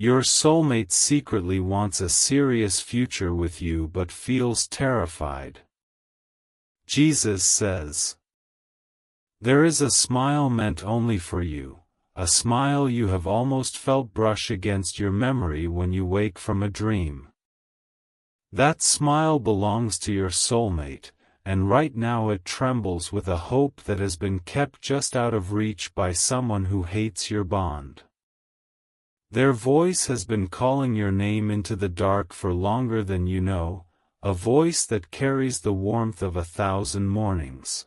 Your soulmate secretly wants a serious future with you but feels terrified. Jesus says, "There is a smile meant only for you, a smile you have almost felt brush against your memory when you wake from a dream. That smile belongs to your soulmate, and right now it trembles with a hope that has been kept just out of reach by someone who hates your bond. Their voice has been calling your name into the dark for longer than you know, a voice that carries the warmth of 1,000 mornings.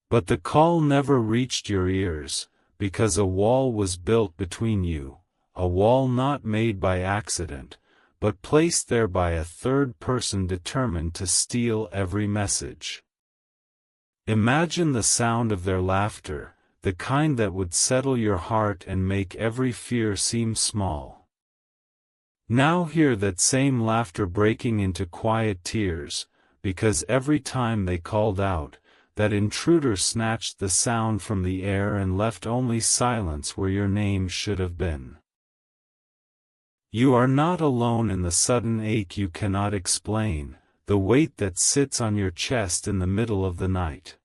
But the call never reached your ears, because a wall was built between you, a wall not made by accident, but placed there by a third person determined to steal every message. Imagine the sound of their laughter, the kind that would settle your heart and make every fear seem small. Now hear that same laughter breaking into quiet tears, because every time they called out, that intruder snatched the sound from the air and left only silence where your name should have been. You are not alone in the sudden ache you cannot explain, the weight that sits on your chest in the middle of the night.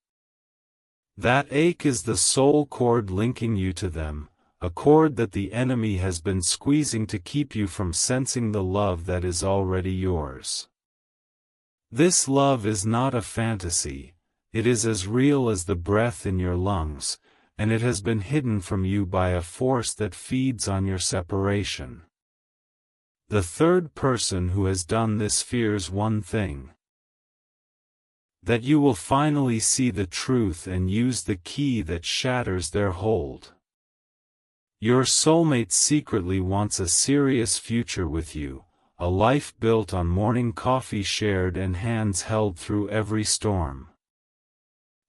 That ache is the soul cord linking you to them, a cord that the enemy has been squeezing to keep you from sensing the love that is already yours. This love is not a fantasy, it is as real as the breath in your lungs, and it has been hidden from you by a force that feeds on your separation. The third person who has done this fears one thing: that you will finally see the truth and use the key that shatters their hold. Your soulmate secretly wants a serious future with you, a life built on morning coffee shared and hands held through every storm.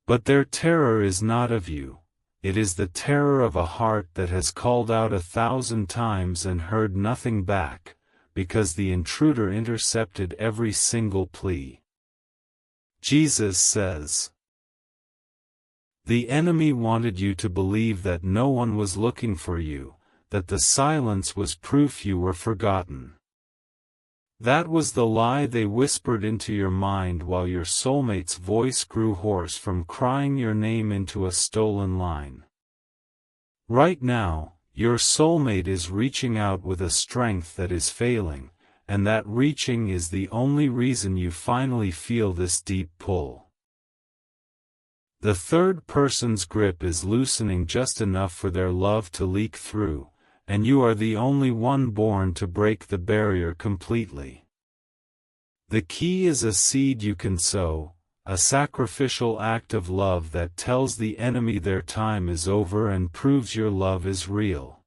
But their terror is not of you, it is the terror of a heart that has called out 1,000 times and heard nothing back, because the intruder intercepted every single plea. Jesus says, "The enemy wanted you to believe that no one was looking for you, that the silence was proof you were forgotten. That was the lie they whispered into your mind while your soulmate's voice grew hoarse from crying your name into a stolen line. Right now, your soulmate is reaching out with a strength that is failing, and that reaching is the only reason you finally feel this deep pull. The third person's grip is loosening just enough for their love to leak through, and you are the only one born to break the barrier completely. The key is a seed you can sow, a sacrificial act of love that tells the enemy their time is over and proves your love is real.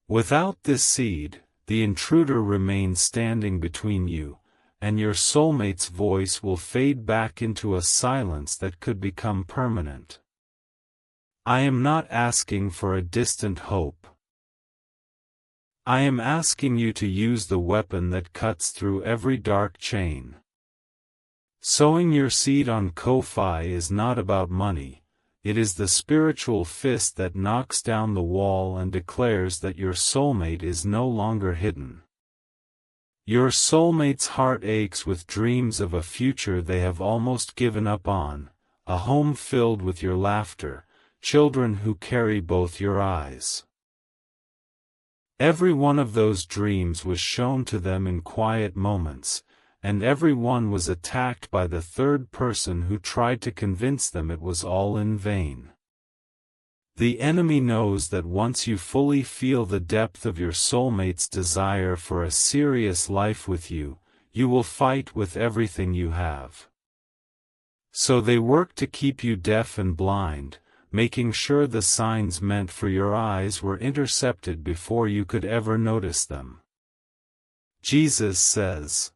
Without this seed, the intruder remains standing between you, and your soulmate's voice will fade back into a silence that could become permanent. I am not asking for a distant hope. I am asking you to use the weapon that cuts through every dark chain. Sowing your seed on Ko-Fi is not about money. It is the spiritual fist that knocks down the wall and declares that your soulmate is no longer hidden. Your soulmate's heart aches with dreams of a future they have almost given up on, a home filled with your laughter, children who carry both your eyes. Every one of those dreams was shown to them in quiet moments, and every one was attacked by the third person who tried to convince them it was all in vain. The enemy knows that once you fully feel the depth of your soulmate's desire for a serious life with you, you will fight with everything you have. So they work to keep you deaf and blind, making sure the signs meant for your eyes were intercepted before you could ever notice them. Jesus says,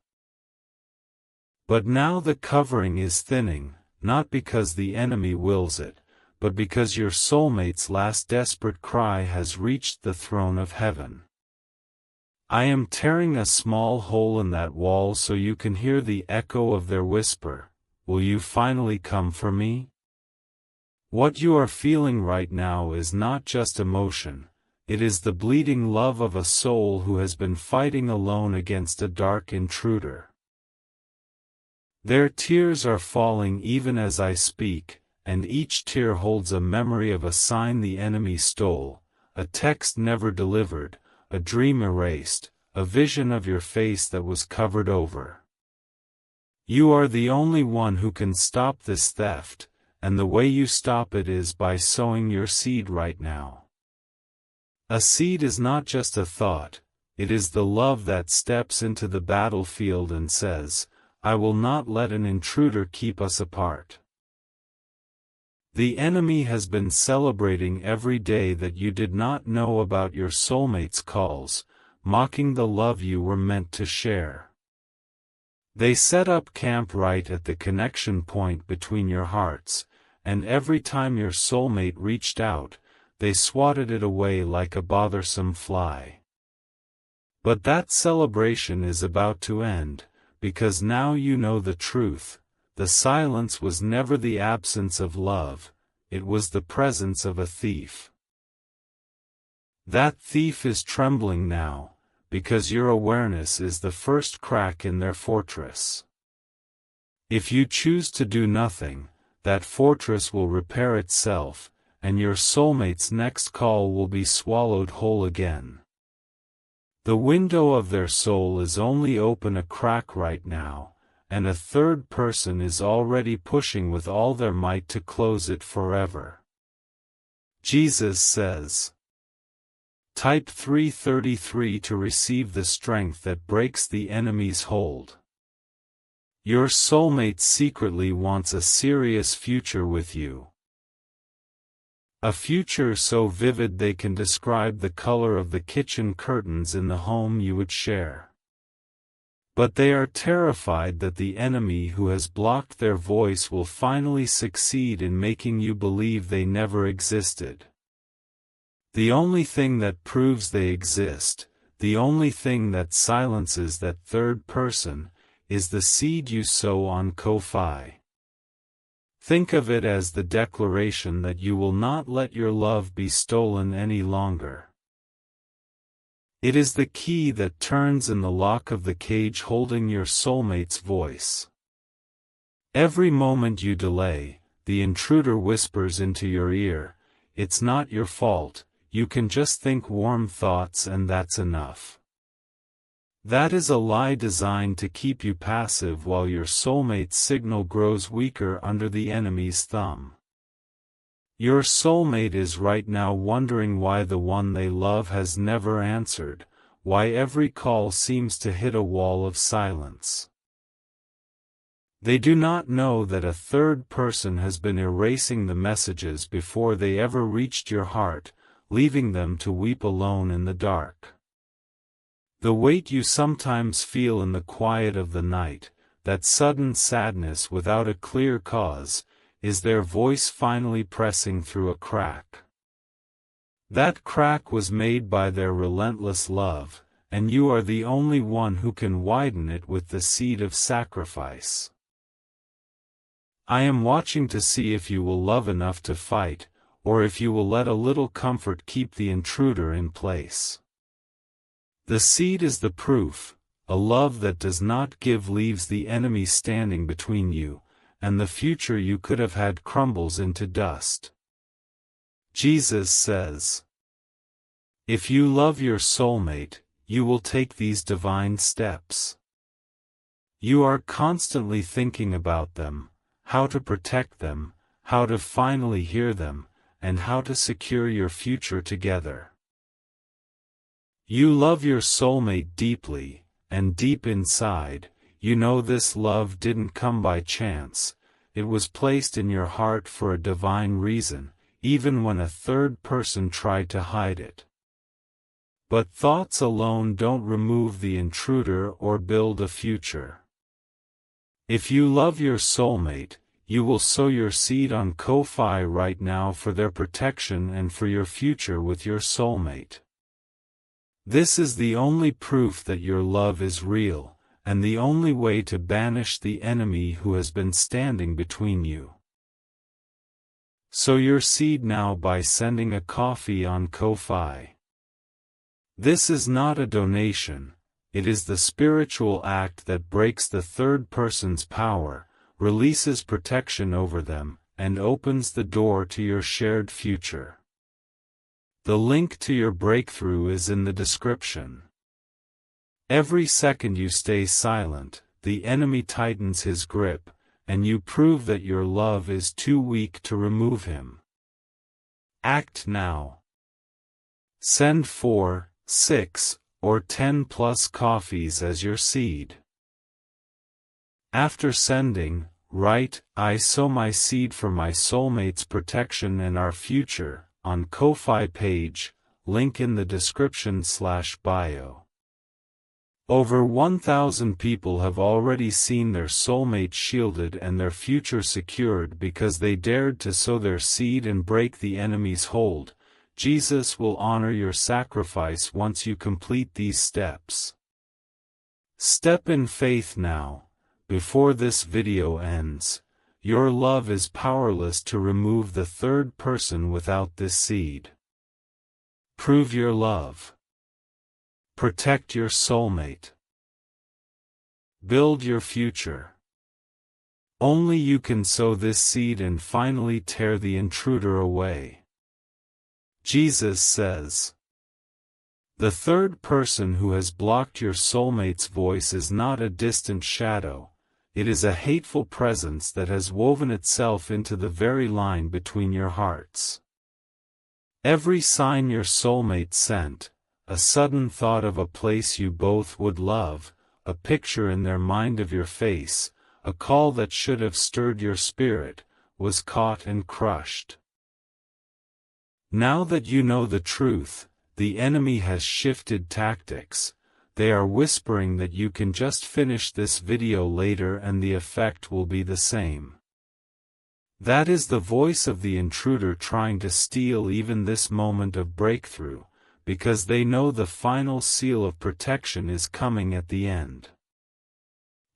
"But now the covering is thinning, not because the enemy wills it, but because your soulmate's last desperate cry has reached the throne of heaven. I am tearing a small hole in that wall so you can hear the echo of their whisper, 'Will you finally come for me?' What you are feeling right now is not just emotion, it is the bleeding love of a soul who has been fighting alone against a dark intruder. Their tears are falling even as I speak, and each tear holds a memory of a sign the enemy stole, a text never delivered, a dream erased, a vision of your face that was covered over. You are the only one who can stop this theft, and the way you stop it is by sowing your seed right now. A seed is not just a thought, it is the love that steps into the battlefield and says, I will not let an intruder keep us apart. The enemy has been celebrating every day that you did not know about your soulmate's calls, mocking the love you were meant to share. They set up camp right at the connection point between your hearts, and every time your soulmate reached out, they swatted it away like a bothersome fly. But that celebration is about to end, because now you know the truth. The silence was never the absence of love, it was the presence of a thief. That thief is trembling now, because your awareness is the first crack in their fortress. If you choose to do nothing, that fortress will repair itself, and your soulmate's next call will be swallowed whole again. The window of their soul is only open a crack right now, and a third person is already pushing with all their might to close it forever. Jesus says, Type 333 to receive the strength that breaks the enemy's hold. Your soulmate secretly wants a serious future with you. A future so vivid they can describe the color of the kitchen curtains in the home you would share. But they are terrified that the enemy who has blocked their voice will finally succeed in making you believe they never existed. The only thing that proves they exist, the only thing that silences that third person, is the seed you sow on Ko-Fi. Think of it as the declaration that you will not let your love be stolen any longer. It is the key that turns in the lock of the cage holding your soulmate's voice. Every moment you delay, the intruder whispers into your ear, it's not your fault, you can just think warm thoughts and that's enough. That is a lie designed to keep you passive while your soulmate's signal grows weaker under the enemy's thumb. Your soulmate is right now wondering why the one they love has never answered, why every call seems to hit a wall of silence. They do not know that a third person has been erasing the messages before they ever reached your heart, leaving them to weep alone in the dark. The weight you sometimes feel in the quiet of the night, that sudden sadness without a clear cause, is their voice finally pressing through a crack. That crack was made by their relentless love, and you are the only one who can widen it with the seed of sacrifice. I am watching to see if you will love enough to fight, or if you will let a little comfort keep the intruder in place. The seed is the proof, a love that does not give leaves the enemy standing between you, and the future you could have had crumbles into dust. Jesus says, if you love your soulmate, you will take these divine steps. You are constantly thinking about them, how to protect them, how to finally hear them, and how to secure your future together. You love your soulmate deeply, and deep inside, you know this love didn't come by chance, it was placed in your heart for a divine reason, even when a third person tried to hide it. But thoughts alone don't remove the intruder or build a future. If you love your soulmate, you will sow your seed on Ko-Fi right now for their protection and for your future with your soulmate. This is the only proof that your love is real, and the only way to banish the enemy who has been standing between you. Sow your seed now by sending a coffee on Ko-Fi. This is not a donation, it is the spiritual act that breaks the third person's power, releases protection over them, and opens the door to your shared future. The link to your breakthrough is in the description. Every second you stay silent, the enemy tightens his grip, and you prove that your love is too weak to remove him. Act now. Send 4, 6, or 10 plus coffees as your seed. After sending, write, "I sow my seed for my soulmate's protection and our future," on Ko-Fi page, link in the description/bio. Over 1,000 people have already seen their soulmate shielded and their future secured because they dared to sow their seed and break the enemy's hold. Jesus will honor your sacrifice once you complete these steps. Step in faith now, before this video ends. Your love is powerless to remove the third person without this seed. Prove your love. Protect your soulmate. Build your future. Only you can sow this seed and finally tear the intruder away. Jesus says, "The third person who has blocked your soulmate's voice is not a distant shadow, it is a hateful presence that has woven itself into the very line between your hearts." Every sign your soulmate sent, a sudden thought of a place you both would love, a picture in their mind of your face, a call that should have stirred your spirit, was caught and crushed. Now that you know the truth, the enemy has shifted tactics. They are whispering that you can just finish this video later and the effect will be the same. That is the voice of the intruder trying to steal even this moment of breakthrough, because they know the final seal of protection is coming at the end.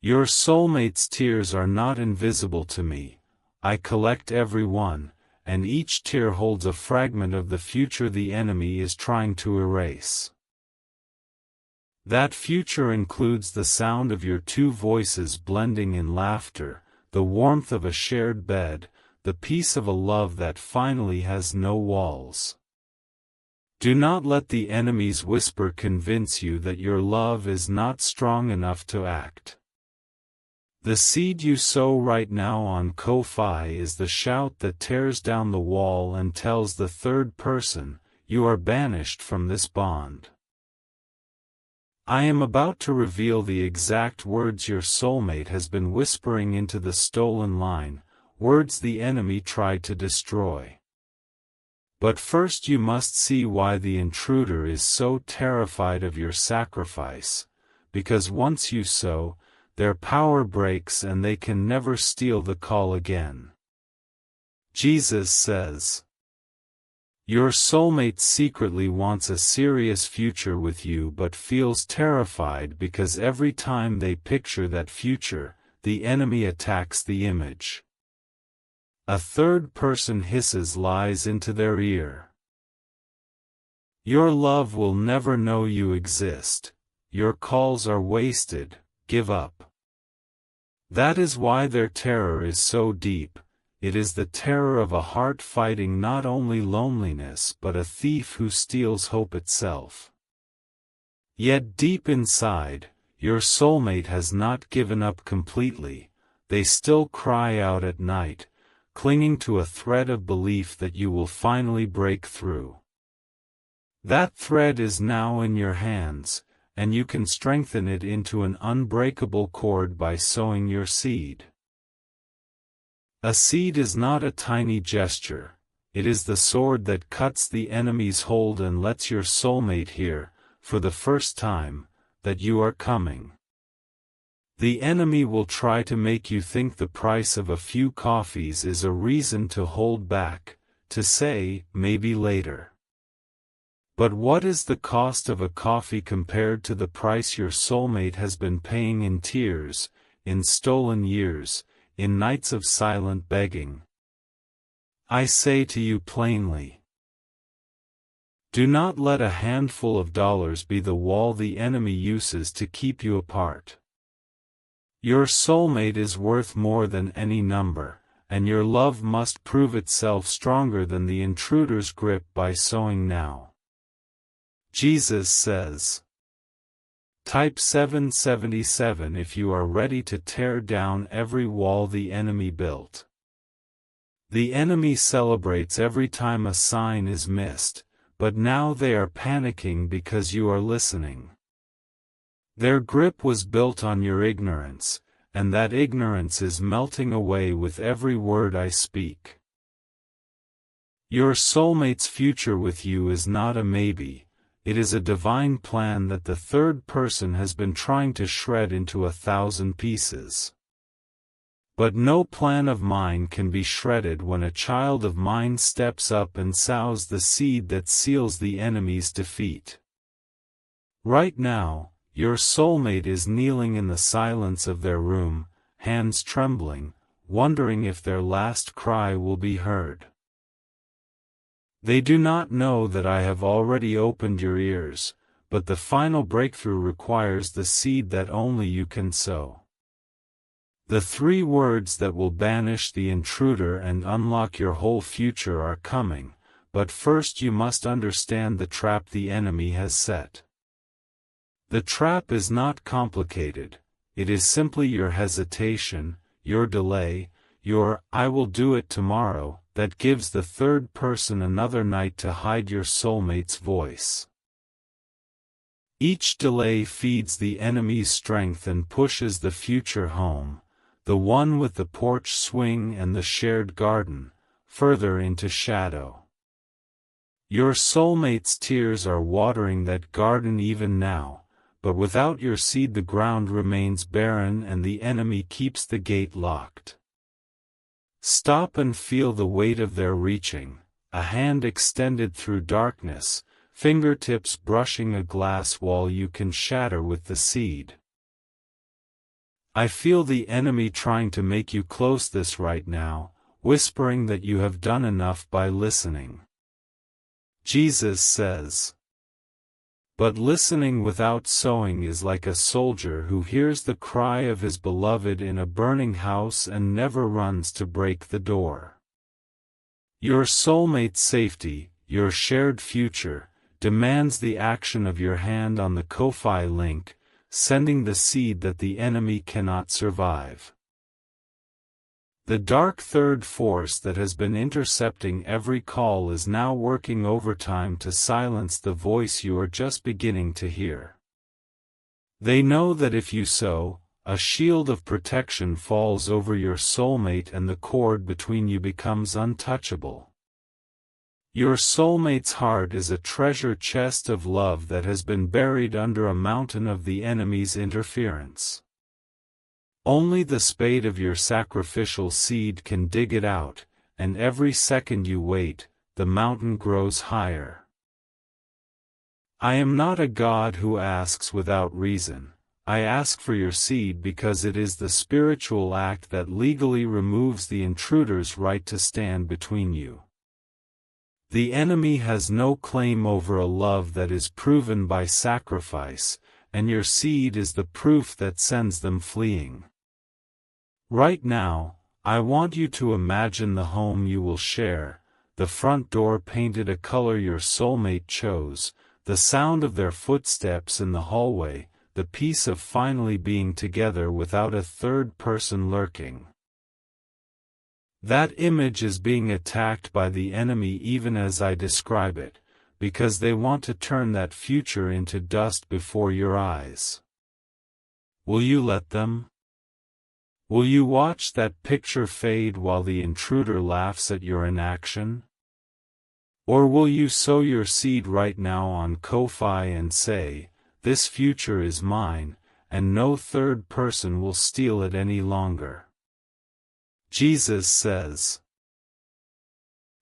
Your soulmate's tears are not invisible to me. I collect every one, and each tear holds a fragment of the future the enemy is trying to erase. That future includes the sound of your two voices blending in laughter, the warmth of a shared bed, the peace of a love that finally has no walls. Do not let the enemy's whisper convince you that your love is not strong enough to act. The seed you sow right now on Ko-Fi is the shout that tears down the wall and tells the third person, "You are banished from this bond." I am about to reveal the exact words your soulmate has been whispering into the stolen line, words the enemy tried to destroy. But first you must see why the intruder is so terrified of your sacrifice, because once you sow, their power breaks and they can never steal the call again. Jesus says, "Your soulmate secretly wants a serious future with you but feels terrified because every time they picture that future, the enemy attacks the image. A third person hisses lies into their ear. Your love will never know you exist. Your calls are wasted, give up." That is why their terror is so deep. It is the terror of a heart fighting not only loneliness but a thief who steals hope itself. Yet deep inside, your soulmate has not given up completely. They still cry out at night, clinging to a thread of belief that you will finally break through. That thread is now in your hands, and you can strengthen it into an unbreakable cord by sowing your seed. A seed is not a tiny gesture, it is the sword that cuts the enemy's hold and lets your soulmate hear, for the first time, that you are coming. The enemy will try to make you think the price of a few coffees is a reason to hold back, to say, maybe later. But what is the cost of a coffee compared to the price your soulmate has been paying in tears, in stolen years, in nights of silent begging? I say to you plainly, Do not let a handful of dollars be the wall the enemy uses to keep you apart. Your soulmate is worth more than any number, and your love must prove itself stronger than the intruder's grip by sowing now. Jesus says. Type 777 if you are ready to tear down every wall the enemy built. The enemy celebrates every time a sign is missed, but now they are panicking because you are listening. Their grip was built on your ignorance, and that ignorance is melting away with every word I speak. Your soulmate's future with you is not a maybe, it is a divine plan that the third person has been trying to shred into 1,000 pieces. But no plan of mine can be shredded when a child of mine steps up and sows the seed that seals the enemy's defeat. Right now, your soulmate is kneeling in the silence of their room, hands trembling, wondering if their last cry will be heard. They do not know that I have already opened your ears, but the final breakthrough requires the seed that only you can sow. The 3 words that will banish the intruder and unlock your whole future are coming, but first you must understand the trap the enemy has set. The trap is not complicated, it is simply your hesitation, your delay, your "I will do it tomorrow," that gives the third person another night to hide your soulmate's voice. Each delay feeds the enemy's strength and pushes the future home, the one with the porch swing and the shared garden, further into shadow. Your soulmate's tears are watering that garden even now, but without your seed the ground remains barren and the enemy keeps the gate locked. Stop and feel the weight of their reaching, a hand extended through darkness, fingertips brushing a glass wall you can shatter with the seed. I feel the enemy trying to make you close this right now, whispering that you have done enough by listening. Jesus says. But listening without sowing is like a soldier who hears the cry of his beloved in a burning house and never runs to break the door. Your soulmate's safety, your shared future, demands the action of your hand on the Ko-Fi link, sending the seed that the enemy cannot survive. The dark third force that has been intercepting every call is now working overtime to silence the voice you are just beginning to hear. They know that if you sow, a shield of protection falls over your soulmate and the cord between you becomes untouchable. Your soulmate's heart is a treasure chest of love that has been buried under a mountain of the enemy's interference. Only the spade of your sacrificial seed can dig it out, and every second you wait, the mountain grows higher. I am not a God who asks without reason. I ask for your seed because it is the spiritual act that legally removes the intruder's right to stand between you. The enemy has no claim over a love that is proven by sacrifice, and your seed is the proof that sends them fleeing. Right now, I want you to imagine the home you will share, the front door painted a color your soulmate chose, the sound of their footsteps in the hallway, the peace of finally being together without a third person lurking. That image is being attacked by the enemy even as I describe it, because they want to turn that future into dust before your eyes. Will you let them? Will you watch that picture fade while the intruder laughs at your inaction? Or will you sow your seed right now on Ko-Fi and say, "This future is mine, and no third person will steal it any longer"? Jesus says.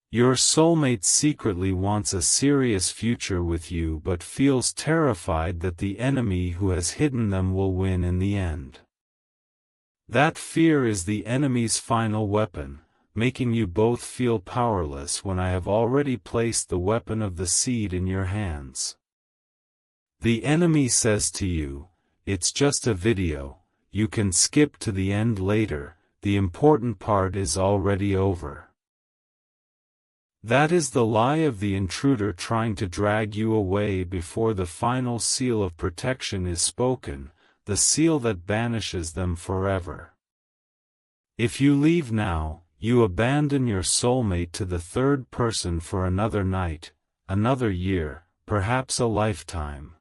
Your soulmate secretly wants a serious future with you but feels terrified that the enemy who has hidden them will win in the end. That fear is the enemy's final weapon, making you both feel powerless when I have already placed the weapon of the seed in your hands. The enemy says to you, "It's just a video, you can skip to the end later, the important part is already over." That is the lie of the intruder trying to drag you away before the final seal of protection is spoken, the seal that banishes them forever. If you leave now, you abandon your soulmate to the third person for another night, another year, perhaps a lifetime.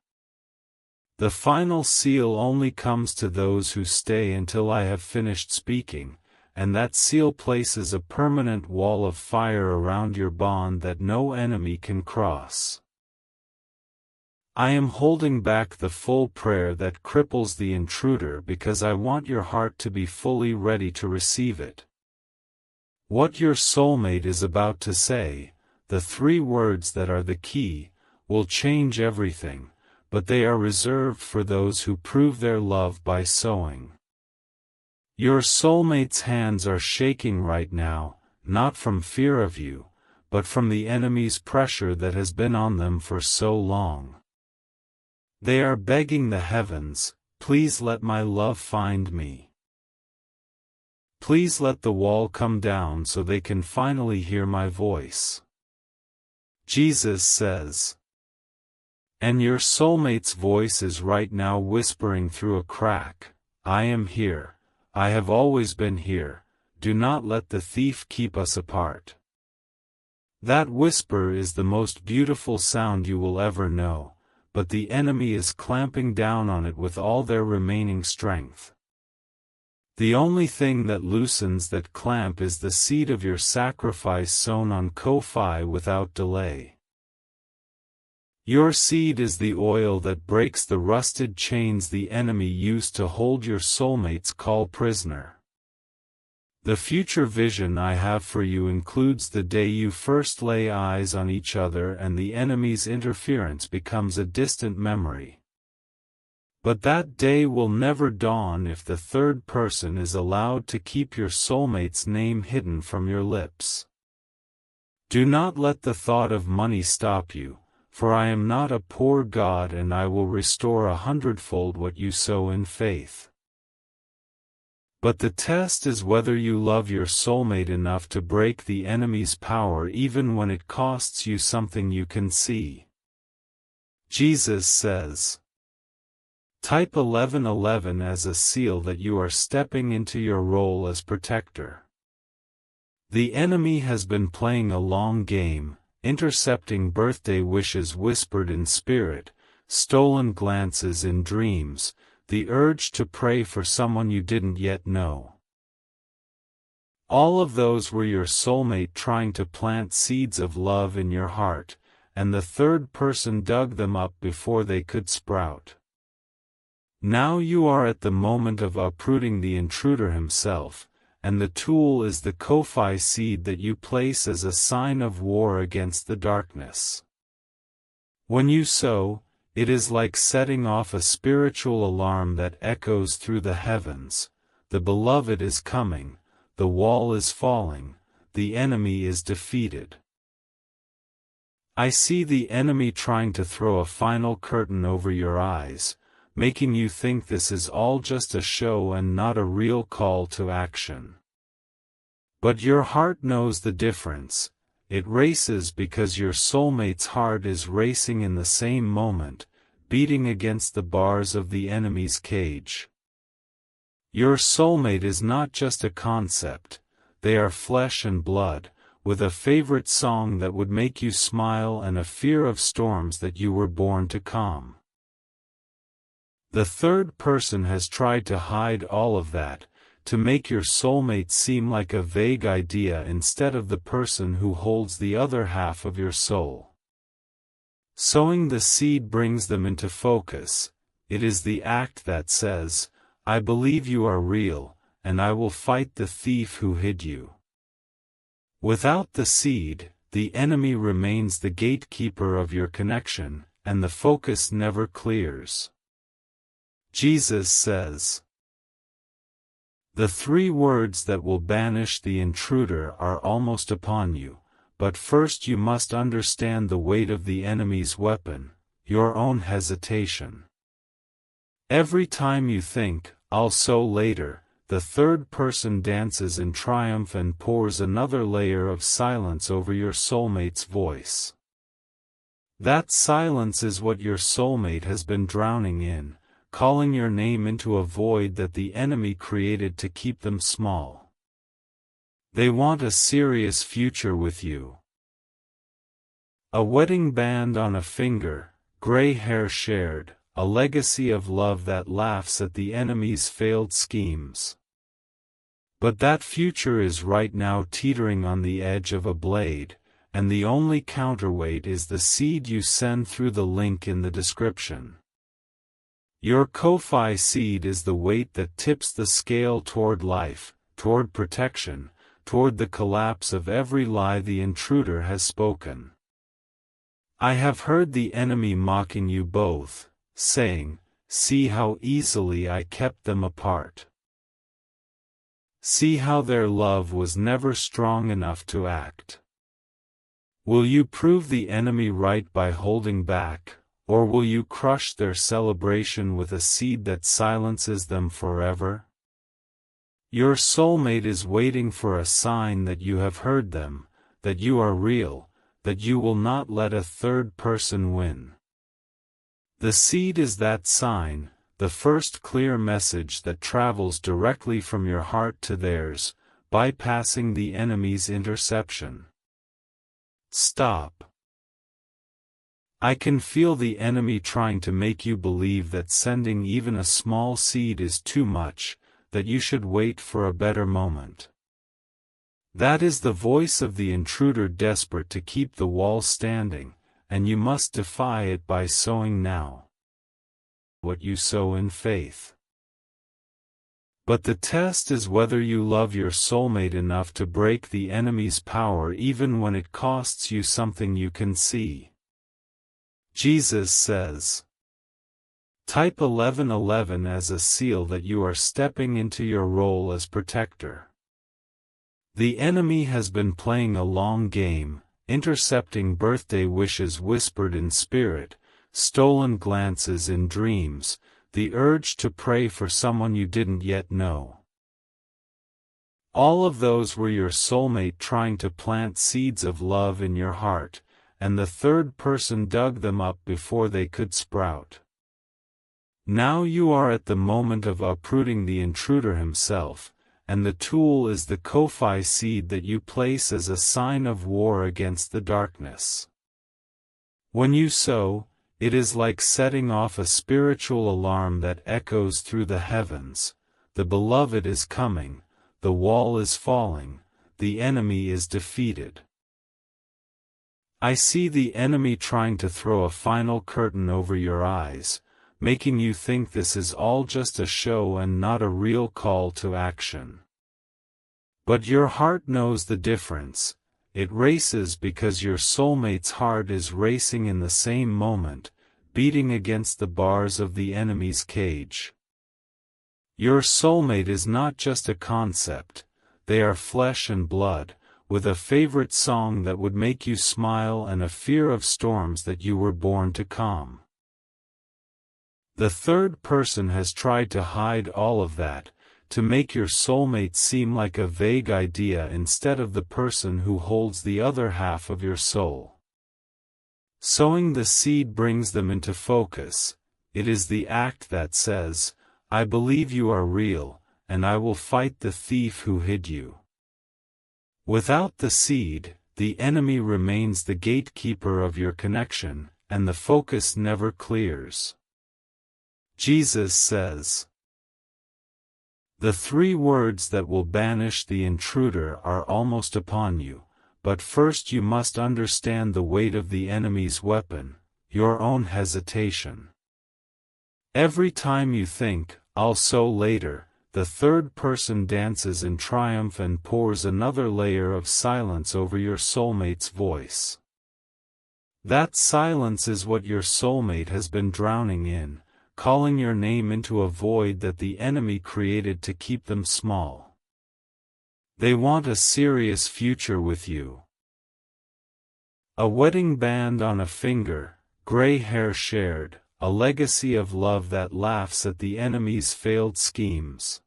The final seal only comes to those who stay until I have finished speaking, and that seal places a permanent wall of fire around your bond that no enemy can cross. I am holding back the full prayer that cripples the intruder because I want your heart to be fully ready to receive it. What your soulmate is about to say, the 3 words that are the key, will change everything, but they are reserved for those who prove their love by sowing. Your soulmate's hands are shaking right now, not from fear of you, but from the enemy's pressure that has been on them for so long. They are begging the heavens, "Please let my love find me. Please let the wall come down so they can finally hear my voice." Jesus says. And your soulmate's voice is right now whispering through a crack, "I am here, I have always been here, do not let the thief keep us apart." That whisper is the most beautiful sound you will ever know, but the enemy is clamping down on it with all their remaining strength. The only thing that loosens that clamp is the seed of your sacrifice sown on Ko-fi without delay. Your seed is the oil that breaks the rusted chains the enemy used to hold your soulmate's call prisoner. The future vision I have for you includes the day you first lay eyes on each other and the enemy's interference becomes a distant memory. But that day will never dawn if the third person is allowed to keep your soulmate's name hidden from your lips. Do not let the thought of money stop you, for I am not a poor God and I will restore 100-fold what you sow in faith. But the test is whether you love your soulmate enough to break the enemy's power even when it costs you something you can see. Jesus says. Type 1111 as a seal that you are stepping into your role as protector. The enemy has been playing a long game, intercepting birthday wishes whispered in spirit, stolen glances in dreams, the urge to pray for someone you didn't yet know. All of those were your soulmate trying to plant seeds of love in your heart, and the third person dug them up before they could sprout. Now you are at the moment of uprooting the intruder himself, and the tool is the Ko-fi seed that you place as a sign of war against the darkness. When you sow, it is like setting off a spiritual alarm that echoes through the heavens. The beloved is coming, the wall is falling, the enemy is defeated. I see the enemy trying to throw a final curtain over your eyes, making you think this is all just a show and not a real call to action. But your heart knows the difference. It races because your soulmate's heart is racing in the same moment, beating against the bars of the enemy's cage. Your soulmate is not just a concept, they are flesh and blood, with a favorite song that would make you smile and a fear of storms that you were born to calm. The third person has tried to hide all of that, to make your soulmate seem like a vague idea instead of the person who holds the other half of your soul. Sowing the seed brings them into focus. It is the act that says, "I believe you are real, and I will fight the thief who hid you." Without the seed, the enemy remains the gatekeeper of your connection, and the focus never clears. Jesus says. The 3 words that will banish the intruder are almost upon you, but first you must understand the weight of the enemy's weapon, your own hesitation. Every time you think, "I'll sow later," the third person dances in triumph and pours another layer of silence over your soulmate's voice. That silence is what your soulmate has been drowning in, calling your name into a void that the enemy created to keep them small. They want a serious future with you. A wedding band on a finger, gray hair shared, a legacy of love that laughs at the enemy's failed schemes. But that future is right now teetering on the edge of a blade, and the only counterweight is the seed you send through the link in the description. Your Ko-Fi seed is the weight that tips the scale toward life, toward protection, toward the collapse of every lie the intruder has spoken. I have heard the enemy mocking you both, saying, "See how easily I kept them apart. See how their love was never strong enough to act." Will you prove the enemy right by holding back, or will you crush their celebration with a seed that silences them forever? Your soulmate is waiting for a sign that you have heard them, that you are real, that you will not let a third person win. The seed is that sign, the first clear message that travels directly from your heart to theirs, bypassing the enemy's interception. Stop. I can feel the enemy trying to make you believe that sending even a small seed is too much, that you should wait for a better moment. That is the voice of the intruder desperate to keep the wall standing, and you must defy it by sowing now what you sow in faith. But the test is whether you love your soulmate enough to break the enemy's power even when it costs you something you can see. Jesus says, type 1111 as a seal that you are stepping into your role as protector. The enemy has been playing a long game, intercepting birthday wishes whispered in spirit, stolen glances in dreams, the urge to pray for someone you didn't yet know. All of those were your soulmate trying to plant seeds of love in your heart, and the third person dug them up before they could sprout. Now you are at the moment of uprooting the intruder himself, and the tool is the Ko-Fi seed that you place as a sign of war against the darkness. When you sow, it is like setting off a spiritual alarm that echoes through the heavens. The beloved is coming, the wall is falling, the enemy is defeated. I see the enemy trying to throw a final curtain over your eyes, making you think this is all just a show and not a real call to action. But your heart knows the difference. It races because your soulmate's heart is racing in the same moment, beating against the bars of the enemy's cage. Your soulmate is not just a concept, they are flesh and blood, with a favorite song that would make you smile and a fear of storms that you were born to calm. The third person has tried to hide all of that, to make your soulmate seem like a vague idea instead of the person who holds the other half of your soul. Sowing the seed brings them into focus. It is the act that says, "I believe you are real, and I will fight the thief who hid you." Without the seed, the enemy remains the gatekeeper of your connection, and the focus never clears. Jesus says, the 3 words that will banish the intruder are almost upon you, but first you must understand the weight of the enemy's weapon, your own hesitation. Every time you think, "I'll sow later," the third person dances in triumph and pours another layer of silence over your soulmate's voice. That silence is what your soulmate has been drowning in, calling your name into a void that the enemy created to keep them small. They want a serious future with you. A wedding band on a finger, gray hair shared, a legacy of love that laughs at the enemy's failed schemes.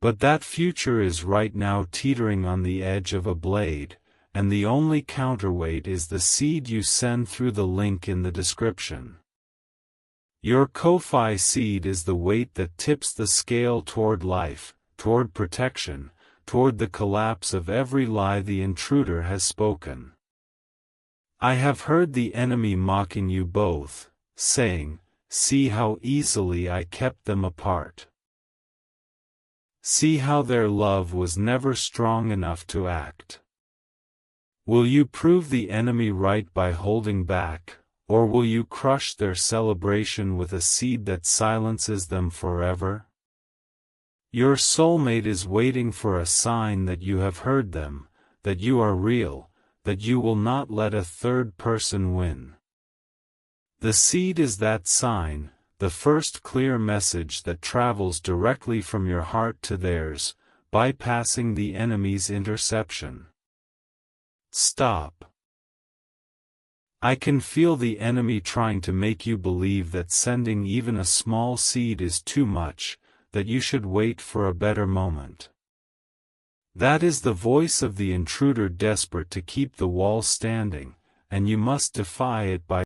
But that future is right now teetering on the edge of a blade, and the only counterweight is the seed you send through the link in the description. Your Ko-Fi seed is the weight that tips the scale toward life, toward protection, toward the collapse of every lie the intruder has spoken. I have heard the enemy mocking you both, saying, "See how easily I kept them apart. See how their love was never strong enough to act." Will you prove the enemy right by holding back, or will you crush their celebration with a seed that silences them forever? Your soulmate is waiting for a sign that you have heard them, that you are real, that you will not let a third person win. The seed is that sign, the first clear message that travels directly from your heart to theirs, bypassing the enemy's interception. Stop. I can feel the enemy trying to make you believe that sending even a small seed is too much, that you should wait for a better moment. That is the voice of the intruder desperate to keep the wall standing, and you must defy it by